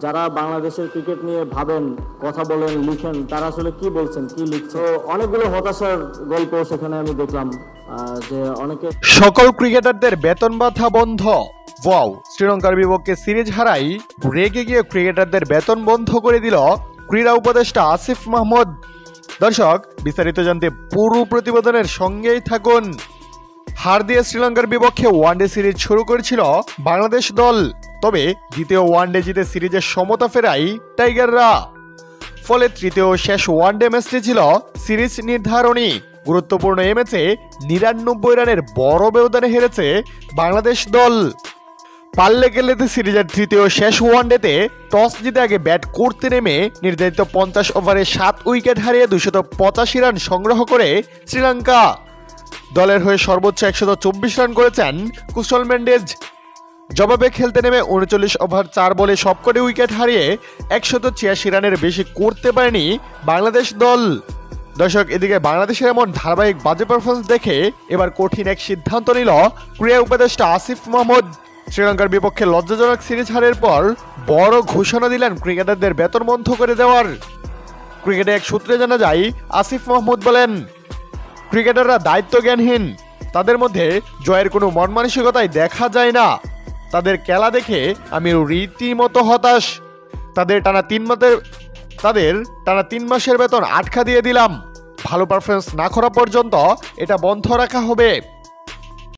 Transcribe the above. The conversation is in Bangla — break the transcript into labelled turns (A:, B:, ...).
A: যারা বাংলাদেশের ক্রিকেট নিয়ে ভাবেন, কথা বলেন, লিখেন, তারা আসলে কি বলছেন, কি লিখছে, তো অনেকগুলো হতাশার গল্প সেখানে আমি দেখলাম। যে অনেকে
B: সকল ক্রিকেটারদের বেতন ভাতা বন্ধ। ওয়াও, শ্রীলঙ্কার বিপক্ষে সিরিজ হারাই রেগে গিয়ে ক্রিকেটারদের বেতন বন্ধ করে দিল ক্রীড়া উপদেষ্টা আসিফ মাহমুদ। দর্শক, বিস্তারিত জানতে পুরো প্রতিবেদনের সঙ্গেই থাকুন। হার দিয়ে শ্রীলঙ্কার বিপক্ষে ওয়ানডে সিরিজ শুরু করেছিল বাংলাদেশ দল, তবে দ্বিতীয় ওয়ানডে জিতে সিরিজের সমতা ফেরায় টাইগাররা। ফলে তৃতীয় শেষ ওয়ানডে ম্যাচটি ছিল সিরিজ নির্ধারণী। গুরুত্বপূর্ণ এই ম্যাচে ৯৯ রানের বড় ব্যবধানে হেরেছে বাংলাদেশ দল। পাল্লে গেলেতে সিরিজের তৃতীয় শেষ ওয়ানডেতে টস জিতে আগে ব্যাট করতে নেমে নির্ধারিত ৫০ ওভারে ৭ উইকেট হারিয়ে ২৮৫ রান সংগ্রহ করে শ্রীলঙ্কা। দলের হয়ে সর্বোচ্চ ১২৪ রান করেছেন কুশল মেন্ডেজ। জবাবে খেলতে নেমে ৩৯ ওভার ৪ বলে সবকটি উইকেট হারিয়ে ১৮৬ রানের বেশি করতে পারেনি বাংলাদেশ দল। দর্শক, এদিকে বাংলাদেশের এমন ধারাবাহিক বাজে পারফরমেন্স দেখে এবার কঠিন এক সিদ্ধান্ত নিল ক্রীড়া উপদেষ্টা আসিফ মাহমুদ। শ্রীলঙ্কার বিপক্ষে লজ্জাজনক সিরিজ হারের পর বড় ঘোষণা দিলেন ক্রিকেটারদের বেতন বন্ধ করে দেওয়ার। ক্রিকেটে এক সূত্রে জানা যায়, আসিফ মাহমুদ বলেন, ক্রিকেটাররা দায়িত্ব জ্ঞানহীন, তাদের মধ্যে জয়ের কোনো মন মানসিকতাই দেখা যায় না। তাদের খেলা দেখে আমি রীতিমতো হতাশ। তাদের টানা ৩ মাসের বেতন আটকা দিয়ে দিলাম। ভালো পারফরমেন্স না করা পর্যন্ত এটা বন্ধ রাখা হবে।